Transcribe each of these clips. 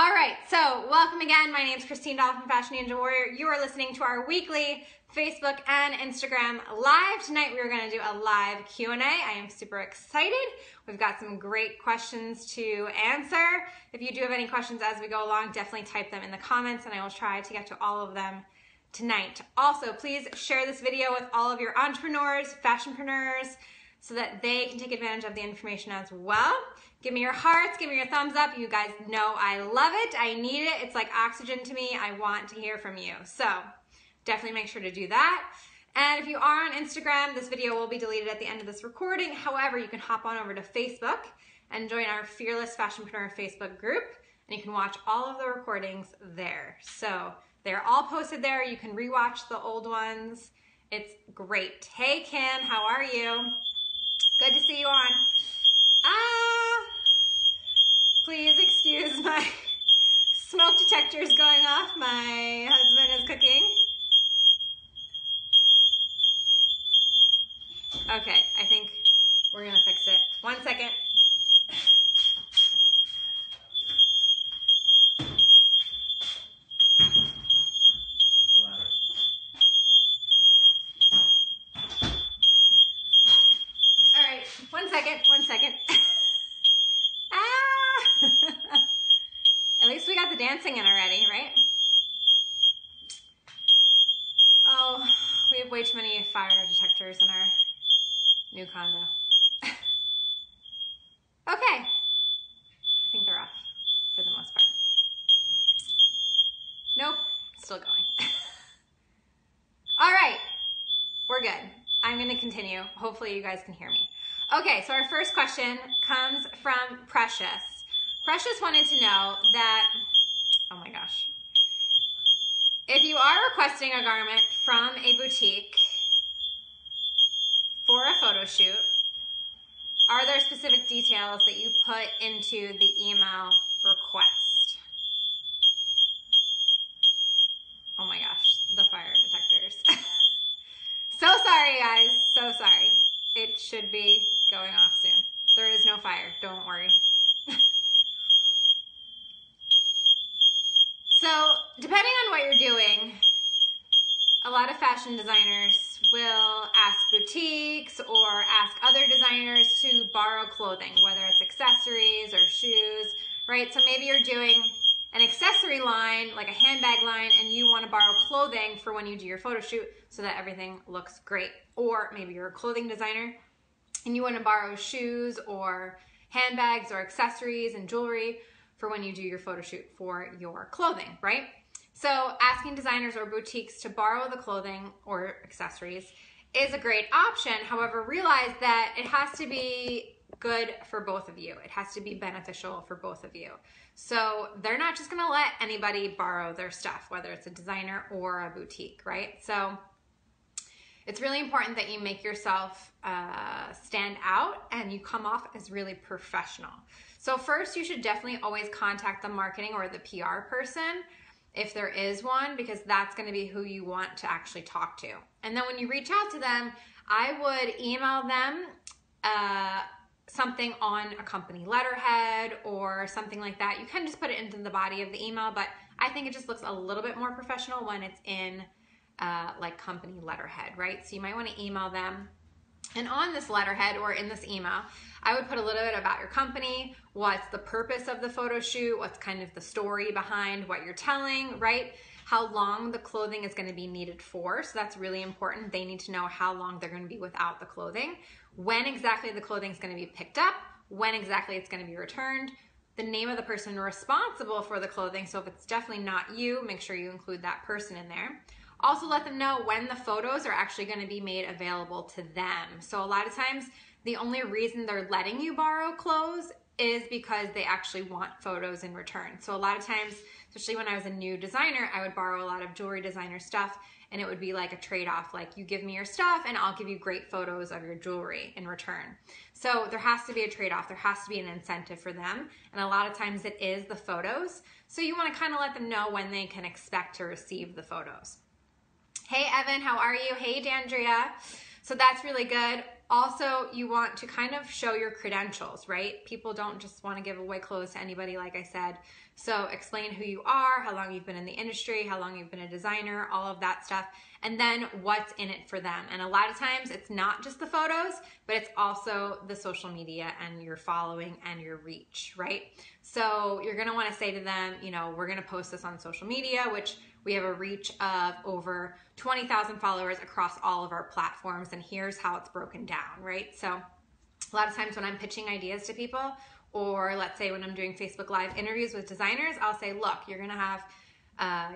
All right, so welcome again. My name is Christine Daal from Fashion Ninja Warrior. You are listening to our weekly Facebook and Instagram live. Tonight we are going to do a live Q&A. I am super excited. We've got some great questions to answer. If you do have any questions as we go along, definitely type them in the comments and I will try to get to all of them tonight. Also, please share this video with all of your entrepreneurs, fashionpreneurs, so that they can take advantage of the information as well. Give me your hearts, give me your thumbs up. You guys know I love it, I need it. It's like oxygen to me. I want to hear from you. So definitely make sure to do that. And if you are on Instagram, this video will be deleted at the end of this recording. However, you can hop on over to Facebook and join our Fearless Fashionpreneur Facebook group, and you can watch all of the recordings there. So they're all posted there. You can rewatch the old ones. It's great. Hey Kim, how are you? Good to see you on. Please excuse my smoke detectors going off. My husband is cooking. Okay, I think we're gonna fix it. 1 second. All right, 1 second, 1 second. At least we got the dancing in already, right? Oh, we have way too many fire detectors in our new condo. Okay, I think they're off for the most part. Nope, still going. All right, we're good. I'm gonna continue. Hopefully you guys can hear me. Okay, so our first question comes from Precious. Precious wanted to know that, oh my gosh, if you are requesting a garment from a boutique for a photo shoot, are there specific details that you put into the email request? Oh my gosh, the fire detectors. So sorry guys, so sorry. It should be going off soon. There is no fire, don't worry. So depending on what you're doing, a lot of fashion designers will ask boutiques or ask other designers to borrow clothing, whether it's accessories or shoes, right? So maybe you're doing an accessory line, like a handbag line, and you want to borrow clothing for when you do your photo shoot so that everything looks great. Or maybe you're a clothing designer and you want to borrow shoes or handbags or accessories and jewelry for when you do your photo shoot for your clothing, right? So asking designers or boutiques to borrow the clothing or accessories is a great option. However, realize that it has to be good for both of you. It has to be beneficial for both of you. So they're not just gonna let anybody borrow their stuff, whether it's a designer or a boutique, right? So it's really important that you make yourself stand out and you come off as really professional. So first, you should definitely always contact the marketing or the PR person if there is one, because that's going to be who you want to actually talk to. And then when you reach out to them, I would email them something on a company letterhead or something like that. You can just put it into the body of the email, but I think it just looks a little bit more professional when it's in like company letterhead, right? So you might want to email them. And on this letterhead or in this email, I would put a little bit about your company, what's the purpose of the photo shoot, what's kind of the story behind what you're telling, right? How long the clothing is going to be needed for. So that's really important. They need to know how long they're going to be without the clothing, when exactly the clothing is going to be picked up, when exactly it's going to be returned, the name of the person responsible for the clothing. So if it's definitely not you, make sure you include that person in there. Also let them know when the photos are actually going to be made available to them. So a lot of times the only reason they're letting you borrow clothes is because they actually want photos in return. So a lot of times, especially when I was a new designer, I would borrow a lot of jewelry designer stuff and it would be like a trade-off, like you give me your stuff and I'll give you great photos of your jewelry in return. So there has to be a trade-off, there has to be an incentive for them, and a lot of times it is the photos. So you want to kind of let them know when they can expect to receive the photos. Hey Evan, how are you? Hey Dandria. So that's really good. Also, you want to kind of show your credentials, right? People don't just want to give away clothes to anybody, like I said. So explain who you are, how long you've been in the industry, how long you've been a designer, all of that stuff, and then what's in it for them. And a lot of times it's not just the photos, but it's also the social media and your following and your reach, right? So you're gonna wanna say to them, you know, we're gonna post this on social media, which we have a reach of over 20,000 followers across all of our platforms, and here's how it's broken down, right? So a lot of times when I'm pitching ideas to people, or let's say when I'm doing Facebook Live interviews with designers, I'll say, look, you're gonna have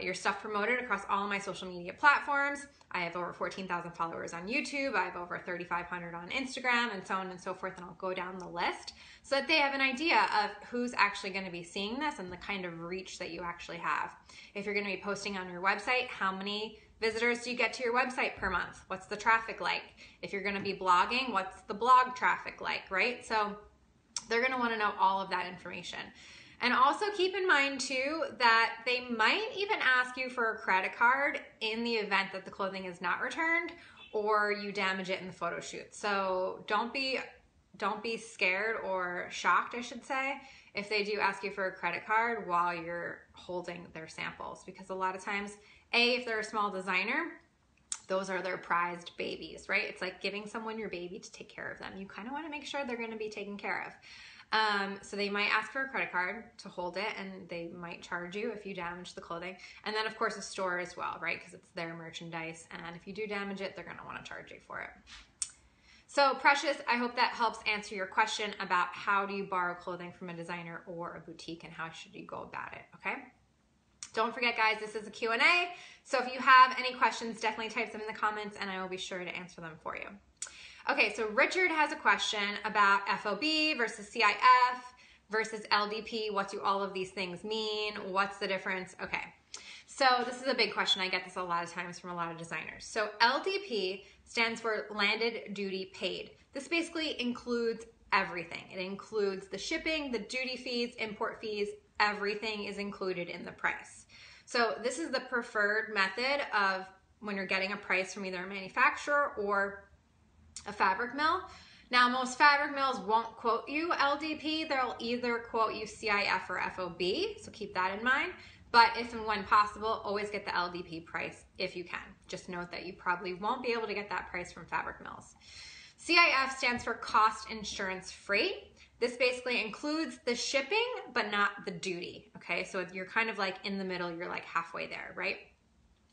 your stuff promoted across all of my social media platforms. I have over 14,000 followers on YouTube. I have over 3,500 on Instagram, and so on and so forth, and I'll go down the list so that they have an idea of who's actually gonna be seeing this and the kind of reach that you actually have. If you're gonna be posting on your website, how many visitors do you get to your website per month? What's the traffic like? If you're gonna be blogging, what's the blog traffic like, right? So they're gonna wanna know all of that information. And also keep in mind too that they might even ask you for a credit card in the event that the clothing is not returned or you damage it in the photo shoot. So don't be scared or shocked, I should say, if they do ask you for a credit card while you're holding their samples, because a lot of times, if they're a small designer, those are their prized babies, right? It's like giving someone your baby to take care of them. You kind of want to make sure they're going to be taken care of. So they might ask for a credit card to hold it, and they might charge you if you damage the clothing. And then of course a store as well, right? Because it's their merchandise, and if you do damage it, they're going to want to charge you for it. So Precious, I hope that helps answer your question about how do you borrow clothing from a designer or a boutique and how should you go about it, okay? Don't forget, guys, this is a Q&A. So if you have any questions, definitely type them in the comments and I will be sure to answer them for you. Okay, so Richard has a question about FOB versus CIF versus LDP. What do all of these things mean? What's the difference? Okay, so this is a big question. I get this a lot of times from a lot of designers. So LDP stands for landed duty paid. This basically includes everything. It includes the shipping, the duty fees, import fees, everything is included in the price. So this is the preferred method of when you're getting a price from either a manufacturer or a fabric mill. Now, most fabric mills won't quote you LDP. They'll either quote you CIF or FOB, so keep that in mind. But if and when possible, always get the LDP price if you can. Just note that you probably won't be able to get that price from fabric mills. CIF stands for cost insurance freight. This basically includes the shipping, but not the duty, okay? So you're kind of like in the middle, you're like halfway there, right?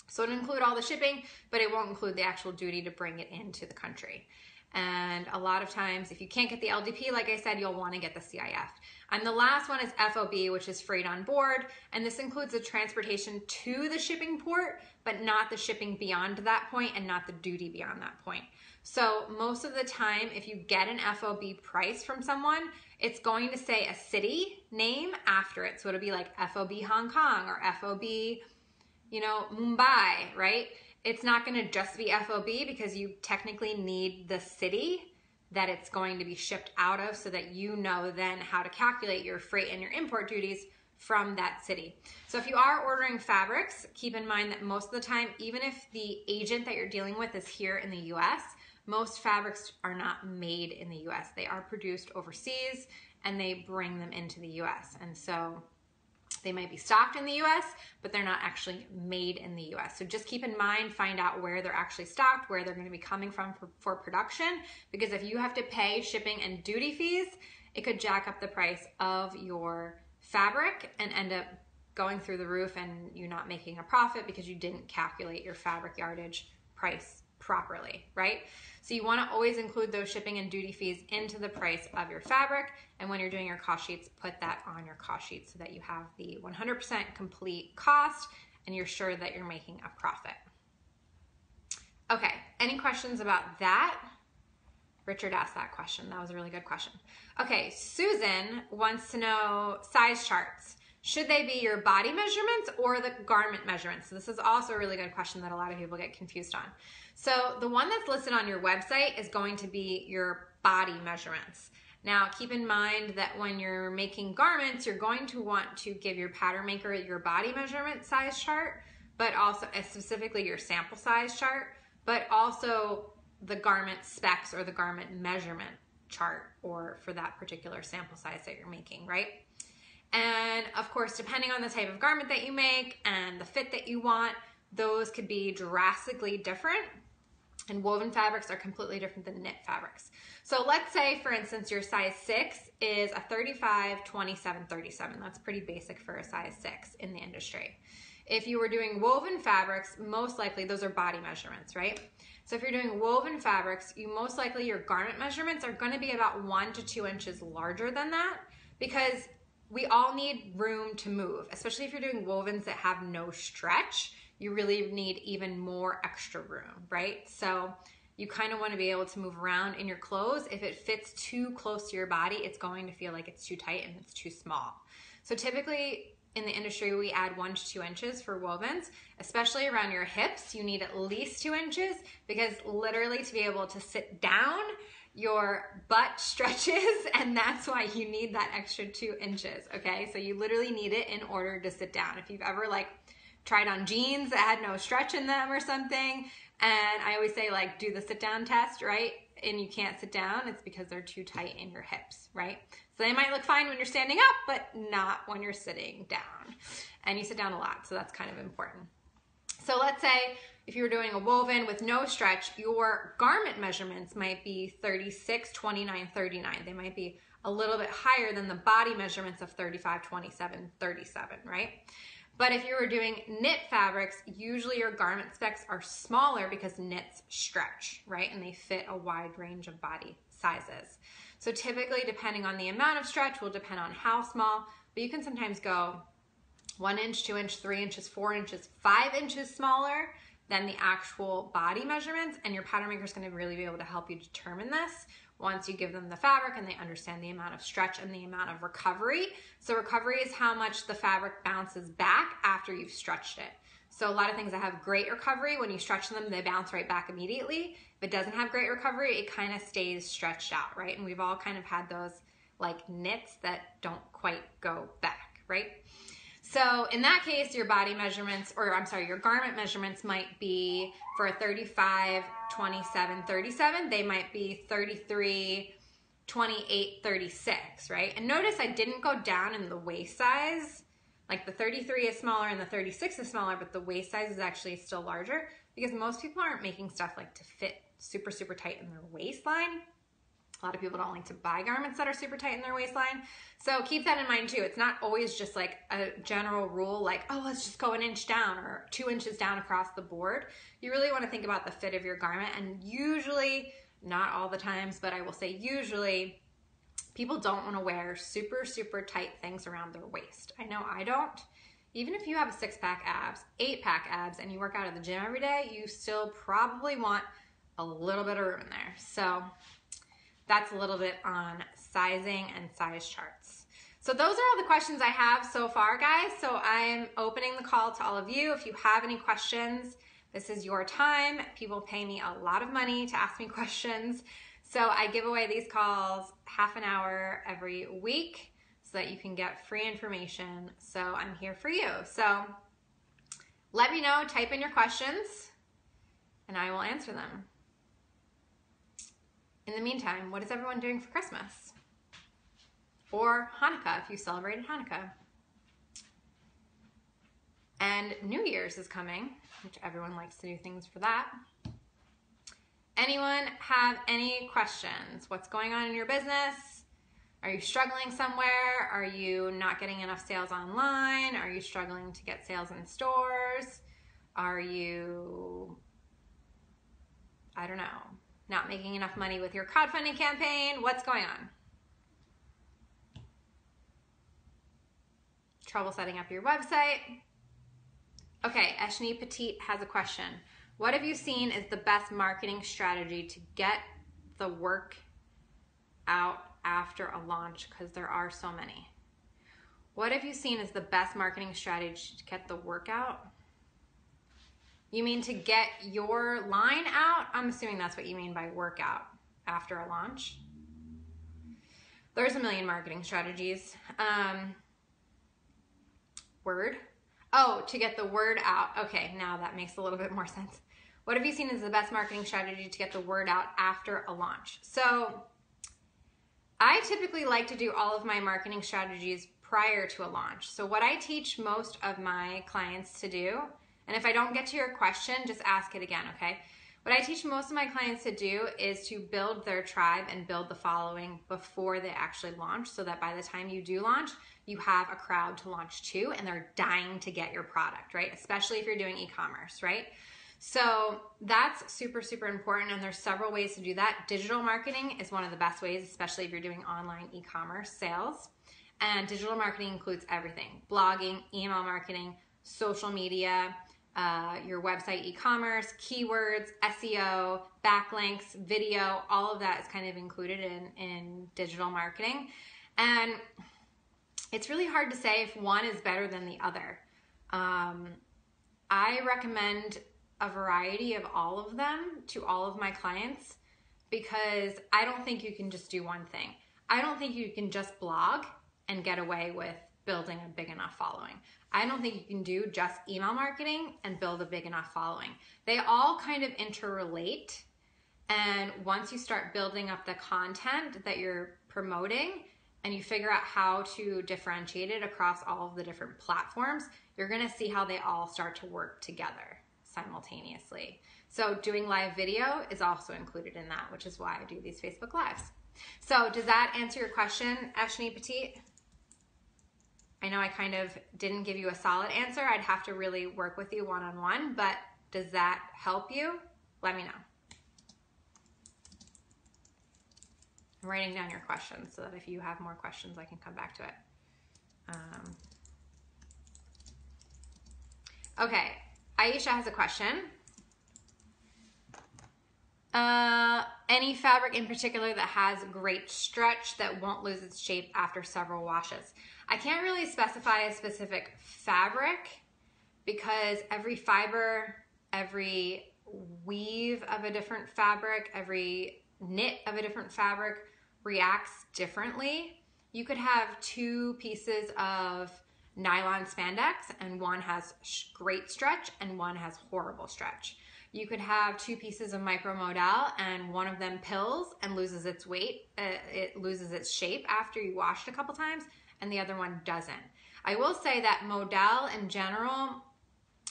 So it'll include all the shipping, but it won't include the actual duty to bring it into the country. And a lot of times, if you can't get the LDP, like I said, you'll want to get the CIF. And the last one is FOB, which is freight on board. And this includes the transportation to the shipping port, but not the shipping beyond that point and not the duty beyond that point. So most of the time, if you get an FOB price from someone, it's going to say a city name after it. So it'll be like FOB Hong Kong or FOB, you know, Mumbai, right? It's not going to just be FOB because you technically need the city that it's going to be shipped out of so that you know then how to calculate your freight and your import duties from that city. So if you are ordering fabrics, keep in mind that most of the time, even if the agent that you're dealing with is here in the US, most fabrics are not made in the US. They are produced overseas and they bring them into the US. And so they might be stocked in the US, but they're not actually made in the US. So just keep in mind, find out where they're actually stocked, where they're going to be coming from for production, because if you have to pay shipping and duty fees, it could jack up the price of your fabric and end up going through the roof and you not making a profit because you didn't calculate your fabric yardage price properly, right? So you want to always include those shipping and duty fees into the price of your fabric. And when you're doing your cost sheets, put that on your cost sheet so that you have the 100% complete cost and you're sure that you're making a profit. Okay, any questions about that? Richard asked that question. That was a really good question. Okay, Susan wants to know size charts. Should they be your body measurements or the garment measurements? So this is also a really good question that a lot of people get confused on. So the one that's listed on your website is going to be your body measurements. Now keep in mind that when you're making garments, you're going to want to give your pattern maker your body measurement size chart, but also specifically your sample size chart, but also the garment specs or the garment measurement chart or for that particular sample size that you're making, right? And of course, depending on the type of garment that you make and the fit that you want, those could be drastically different. And woven fabrics are completely different than knit fabrics. So let's say, for instance, your size 6 is a 35, 27, 37. That's pretty basic for a size 6 in the industry. If you were doing woven fabrics, most likely those are body measurements, right? So if you're doing woven fabrics, you most likely your garment measurements are going to be about 1 to 2 inches larger than that, because we all need room to move, especially if you're doing wovens that have no stretch. You really need even more extra room, right? So you kind of want to be able to move around in your clothes. If it fits too close to your body, it's going to feel like it's too tight and it's too small. So typically in the industry, we add 1 to 2 inches for wovens, especially around your hips. You need at least 2 inches, because literally to be able to sit down, your butt stretches, and that's why you need that extra 2 inches, okay? So you literally need it in order to sit down. If you've ever like tried on jeans that had no stretch in them or something, and I always say like do the sit down test, right? And you can't sit down, it's because they're too tight in your hips, right? So they might look fine when you're standing up, but not when you're sitting down. And you sit down a lot, so that's kind of important. So let's say if you were doing a woven with no stretch, your garment measurements might be 36, 29, 39. They might be a little bit higher than the body measurements of 35, 27, 37, right? But if you were doing knit fabrics, usually your garment specs are smaller because knits stretch, right? And they fit a wide range of body sizes. So typically, depending on the amount of stretch will depend on how small, but you can sometimes go 1 inch, 2 inch, 3 inches, 4 inches, 5 inches smaller than the actual body measurements, and your pattern maker is going to really be able to help you determine this once you give them the fabric and they understand the amount of stretch and the amount of recovery. So recovery is how much the fabric bounces back after you've stretched it. So a lot of things that have great recovery, when you stretch them, they bounce right back immediately. If it doesn't have great recovery, it kind of stays stretched out, right? And we've all kind of had those like knits that don't quite go back, right? So in that case, your body measurements, or I'm sorry, your garment measurements might be for a 35, 27, 37. They might be 33, 28, 36, right? And notice I didn't go down in the waist size. Like the 33 is smaller and the 36 is smaller, but the waist size is actually still larger, because most people aren't making stuff like to fit super, super tight in their waistline. A lot of people don't like to buy garments that are super tight in their waistline. So keep that in mind too. It's not always just like a general rule like, oh, let's just go 1 inch down or 2 inches down across the board. You really want to think about the fit of your garment, and usually, not all the times, but I will say usually, people don't want to wear super, super tight things around their waist. I know I don't. Even if you have a 6-pack abs, 8-pack abs, and you work out at the gym every day, you still probably want a little bit of room in there. So that's a little bit on sizing and size charts. So those are all the questions I have so far, guys. So I'm opening the call to all of you. If you have any questions, this is your time. People pay me a lot of money to ask me questions. So I give away these calls half an hour every week so that you can get free information. So I'm here for you. So let me know, type in your questions, and I will answer them. In the meantime, what is everyone doing for Christmas? Or Hanukkah, if you celebrated Hanukkah. And New Year's is coming, which everyone likes to do things for that. Anyone have any questions? What's going on in your business? Are you struggling somewhere? Are you not getting enough sales online? Are you struggling to get sales in stores? Are you, I don't know, not making enough money with your crowdfunding campaign? What's going on? Trouble setting up your website? Okay, Eshni Petit has a question. What have you seen is the best marketing strategy to get the work out after a launch? Because there are so many. What have you seen is the best marketing strategy to get the work out? You mean to get your line out? I'm assuming that's what you mean by workout after a launch. There's a million marketing strategies. Word? Oh, to get the word out. Okay, now that makes a little bit more sense. What have you seen as the best marketing strategy to get the word out after a launch? So I typically like to do all of my marketing strategies prior to a launch. So what I teach most of my clients to do, and if I don't get to your question, just ask it again, okay? What I teach most of my clients to do is to build their tribe and build the following before they actually launch, so that by the time you do launch, you have a crowd to launch to and they're dying to get your product, right? Especially if you're doing e-commerce, right? So that's super, super important, and there's several ways to do that. Digital marketing is one of the best ways, especially if you're doing online e-commerce sales. And digital marketing includes everything: blogging, email marketing, social media, your website e-commerce, keywords, SEO, backlinks, video, all of that is kind of included in digital marketing. And it's really hard to say if one is better than the other. I recommend a variety of all of them to all of my clients, because I don't think you can just do one thing. I don't think you can just blog and get away with building a big enough following. I don't think you can do just email marketing and build a big enough following. They all kind of interrelate, and once you start building up the content that you're promoting and you figure out how to differentiate it across all of the different platforms, you're gonna see how they all start to work together simultaneously. So doing live video is also included in that, which is why I do these Facebook Lives. So does that answer your question, Ashni Petit? I know I kind of didn't give you a solid answer. I'd have to really work with you one-on-one, but does that help you? Let me know. I'm writing down your questions so that if you have more questions, I can come back to it. Okay, Aisha has a question. Any fabric in particular that has great stretch that won't lose its shape after several washes? I can't really specify a specific fabric, because every fiber, every weave of a different fabric, every knit of a different fabric reacts differently. You could have two pieces of nylon spandex and one has great stretch and one has horrible stretch. You could have two pieces of micromodal and one of them pills and loses its weight, it loses its shape after you wash it a couple times, and the other one doesn't. I will say that modal in general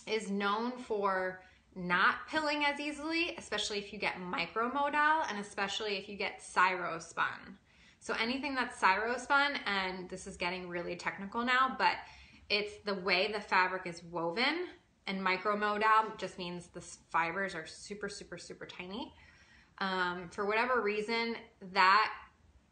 is known for not pilling as easily, especially if you get micromodal and especially if you get cyro spun. So anything that's cyro spun, and this is getting really technical now, but it's the way the fabric is woven, and micromodal just means the fibers are super, super, super tiny. For whatever reason, that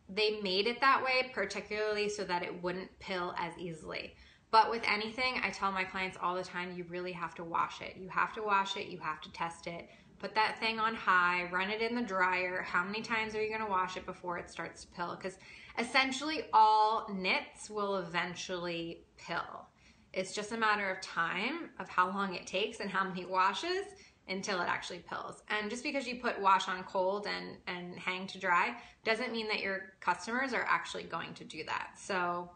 they made it that way, particularly so that it wouldn't pill as easily. But with anything, I tell my clients all the time, you really have to wash it. You have to wash it, you have to test it. Put that thing on high, run it in the dryer. How many times are you gonna wash it before it starts to pill? Because essentially all knits will eventually pill. It's just a matter of time of how long it takes and how many washes until it actually pills. And just because you put wash on cold and hang to dry doesn't mean that your customers are actually going to do that. So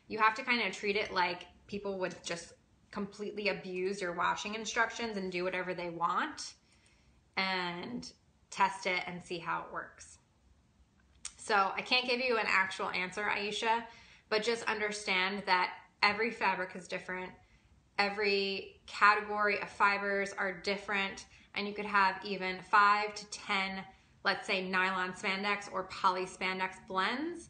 you have to kind of treat it like people would just completely abuse your washing instructions and do whatever they want, and test it and see how it works. So I can't give you an actual answer, Aisha, but just understand that every fabric is different. Every category of fibers are different, and you could have even 5 to 10, let's say, nylon spandex or poly spandex blends,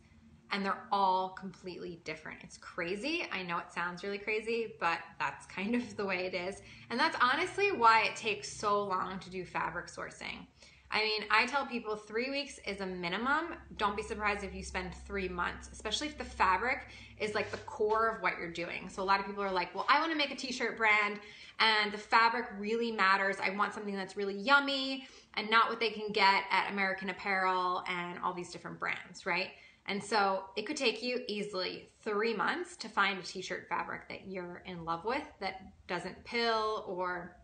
and they're all completely different. It's crazy. I know it sounds really crazy, but that's kind of the way it is. And that's honestly why it takes so long to do fabric sourcing. I mean, I tell people 3 weeks is a minimum. Don't be surprised if you spend 3 months, especially if the fabric is like the core of what you're doing. So a lot of people are like, well, I want to make a t-shirt brand and the fabric really matters. I want something that's really yummy and not what they can get at American Apparel and all these different brands, right? And so it could take you easily 3 months to find a t-shirt fabric that you're in love with, that doesn't pill, or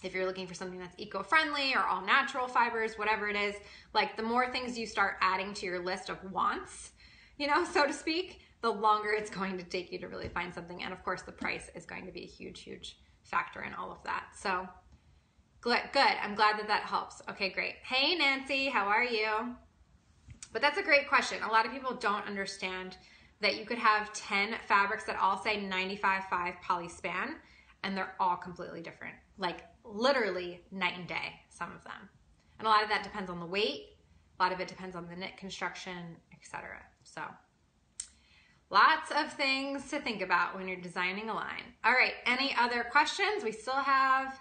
if you're looking for something that's eco-friendly or all natural fibers, whatever it is, like the more things you start adding to your list of wants, you know, so to speak, the longer it's going to take you to really find something. And of course, the price is going to be a huge, huge factor in all of that. So good. I'm glad that that helps. Okay, great. Hey, Nancy, how are you? But that's a great question. A lot of people don't understand that you could have 10 fabrics that all say 95.5 polyspan, and they're all completely different. Like literally night and day, some of them. And a lot of that depends on the weight. A lot of it depends on the knit construction, etc. So lots of things to think about when you're designing a line. All right, any other questions? We still have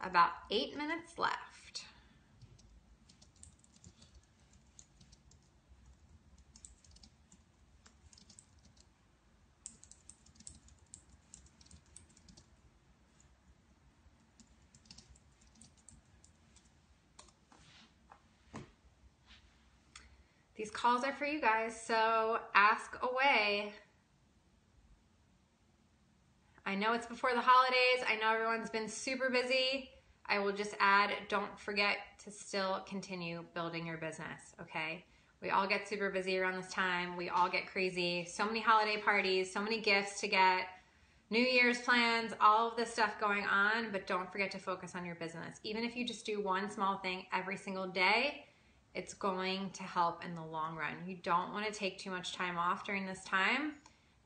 about 8 minutes left. These calls are for you guys, so ask away. I know it's before the holidays. I know everyone's been super busy. I will just add, don't forget to still continue building your business, okay? We all get super busy around this time. We all get crazy. So many holiday parties, so many gifts to get, New Year's plans, all of this stuff going on, but don't forget to focus on your business. Even if you just do one small thing every single day, it's going to help in the long run. You don't want to take too much time off during this time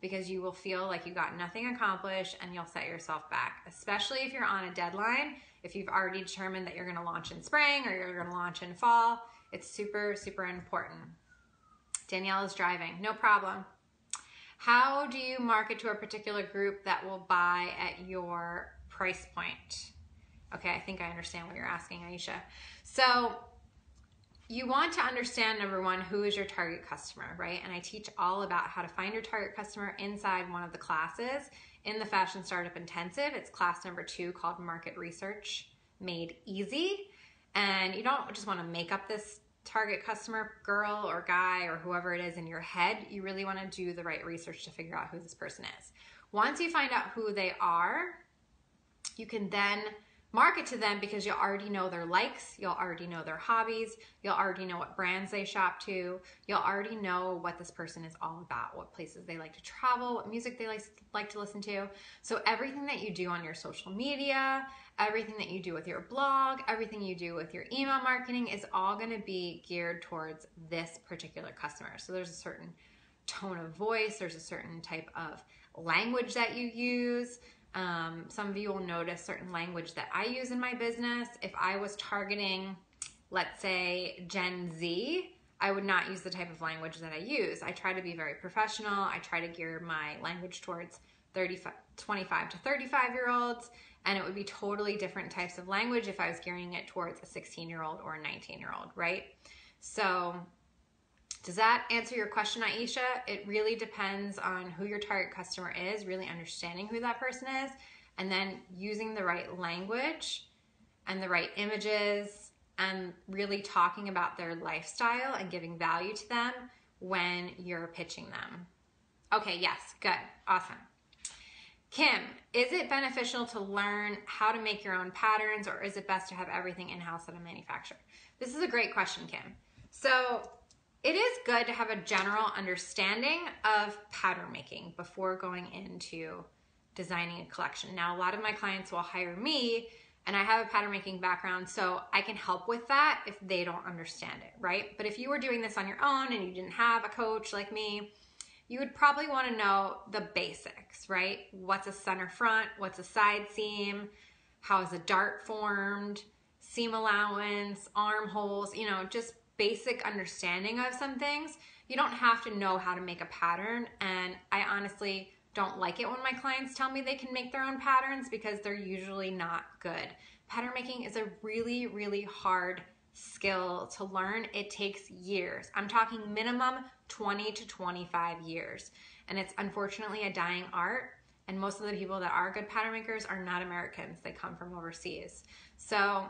because you will feel like you got nothing accomplished and you'll set yourself back, especially if you're on a deadline. If you've already determined that you're going to launch in spring or you're going to launch in fall, it's super, super important. Danielle is driving, no problem. How do you market to a particular group that will buy at your price point? Okay, I think I understand what you're asking, Aisha. So you want to understand, number one, who is your target customer, right? And I teach all about how to find your target customer inside one of the classes in the Fashion Startup Intensive. It's class number 2 called Market Research Made Easy. And you don't just want to make up this target customer, girl or guy or whoever it is in your head. You really want to do the right research to figure out who this person is. Once you find out who they are, you can then market to them because you'll already know their likes, you'll already know their hobbies, you'll already know what brands they shop to, you'll already know what this person is all about, what places they like to travel, what music they like to listen to. So everything that you do on your social media, everything that you do with your blog, everything you do with your email marketing is all going to be geared towards this particular customer. So there's a certain tone of voice, there's a certain type of language that you use. Some of you will notice certain language that I use in my business. If I was targeting, let's say, Gen Z, I would not use the type of language that I use. I try to be very professional. I try to gear my language towards 25 to 35-year-olds, and it would be totally different types of language if I was gearing it towards a 16-year-old or a 19-year-old, right? So does that answer your question, Aisha? It really depends on who your target customer is, really understanding who that person is, and then using the right language and the right images and really talking about their lifestyle and giving value to them when you're pitching them. Okay, yes, good, awesome. Kim, is it beneficial to learn how to make your own patterns, or is it best to have everything in-house at a manufacturer? This is a great question, Kim. So it is good to have a general understanding of pattern making before going into designing a collection. Now, a lot of my clients will hire me, and I have a pattern making background, so I can help with that if they don't understand it, right? But if you were doing this on your own and you didn't have a coach like me, you would probably want to know the basics, right? What's a center front? What's a side seam? How is a dart formed? Seam allowance, armholes, you know, just basic understanding of some things. You don't have to know how to make a pattern, and I honestly don't like it when my clients tell me they can make their own patterns because they're usually not good. Pattern making is a really, really hard skill to learn. It takes years. I'm talking minimum 20 to 25 years, and it's unfortunately a dying art, and most of the people that are good pattern makers are not Americans. They come from overseas. So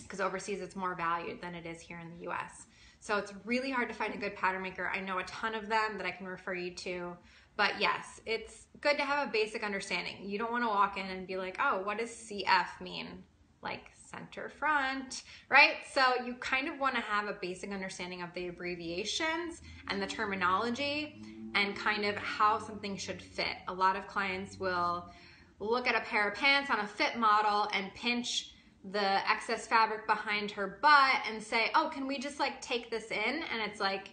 because overseas it's more valued than it is here in the US. So it's really hard to find a good pattern maker. I know a ton of them that I can refer you to, but yes, it's good to have a basic understanding. You don't want to walk in and be like, oh, what does CF mean? Like center front, right? So you kind of want to have a basic understanding of the abbreviations and the terminology and kind of how something should fit. A lot of clients will look at a pair of pants on a fit model and pinch the excess fabric behind her butt and say, oh, can we just like take this in? And it's like,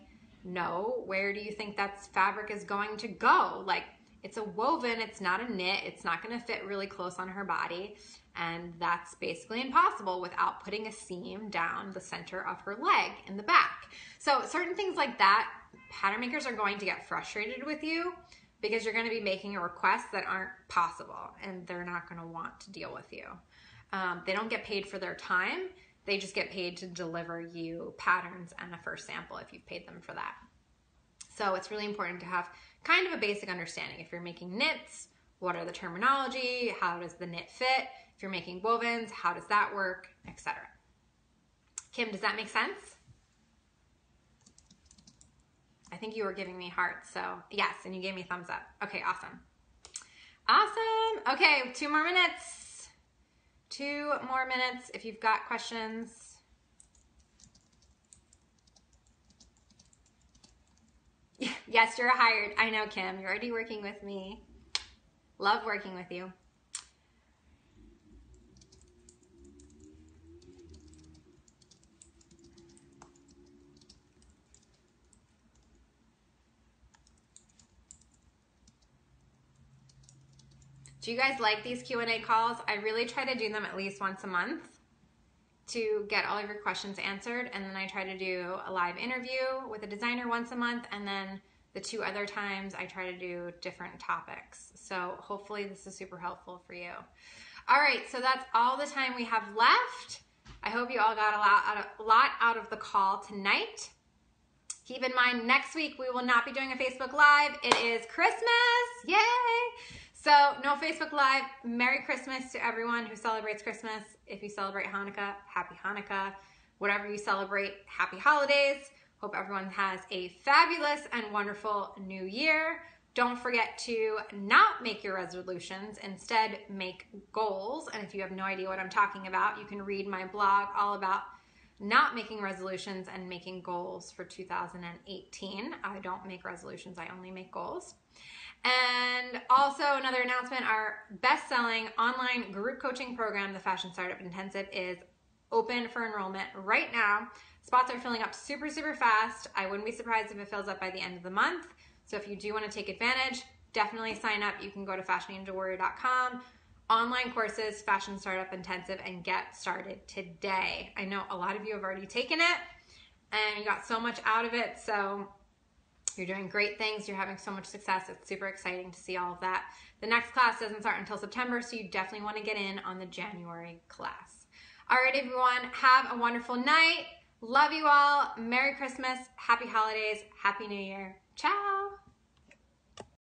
No, where do you think that fabric is going to go? Like, it's a woven, it's not a knit, it's not gonna fit really close on her body, and that's basically impossible without putting a seam down the center of her leg in the back. So certain things like that, pattern makers are going to get frustrated with you because you're gonna be making a request that aren't possible, and they're not gonna want to deal with you. They don't get paid for their time, they just get paid to deliver you patterns and a first sample if you've paid them for that. So it's really important to have kind of a basic understanding. If you're making knits, what are the terminology? How does the knit fit? If you're making wovens, how does that work, etc. Kim, does that make sense? I think you were giving me hearts, so yes, and you gave me thumbs up. Okay, awesome. Awesome. Okay, 2 more minutes. 2 more minutes if you've got questions. Yes, you're hired. I know, Kim. You're already working with me. Love working with you. Do you guys like these Q&A calls? I really try to do them at least once a month to get all of your questions answered, and then I try to do a live interview with a designer once a month, and then the 2 other times I try to do different topics. So hopefully this is super helpful for you. All right, so that's all the time we have left. I hope you all got a lot out of the call tonight. Keep in mind, next week we will not be doing a Facebook Live. It is Christmas, yay! So no Facebook Live. Merry Christmas to everyone who celebrates Christmas. If you celebrate Hanukkah, happy Hanukkah. Whatever you celebrate, happy holidays. Hope everyone has a fabulous and wonderful new year. Don't forget to not make your resolutions. Instead, make goals. And if you have no idea what I'm talking about, you can read my blog all about not making resolutions and making goals for 2018. I don't make resolutions, I only make goals. And also another announcement, our best-selling online group coaching program, the Fashion Startup Intensive, is open for enrollment right now. Spots are filling up super, super fast. I wouldn't be surprised if it fills up by the end of the month. So if you do want to take advantage, definitely sign up. You can go to fashionangelwarrior.com, online courses, Fashion Startup Intensive, and get started today. I know a lot of you have already taken it and you got so much out of it. So you're doing great things. You're having so much success. It's super exciting to see all of that. The next class doesn't start until September, so you definitely want to get in on the January class. All right, everyone, have a wonderful night. Love you all. Merry Christmas. Happy holidays. Happy New Year. Ciao.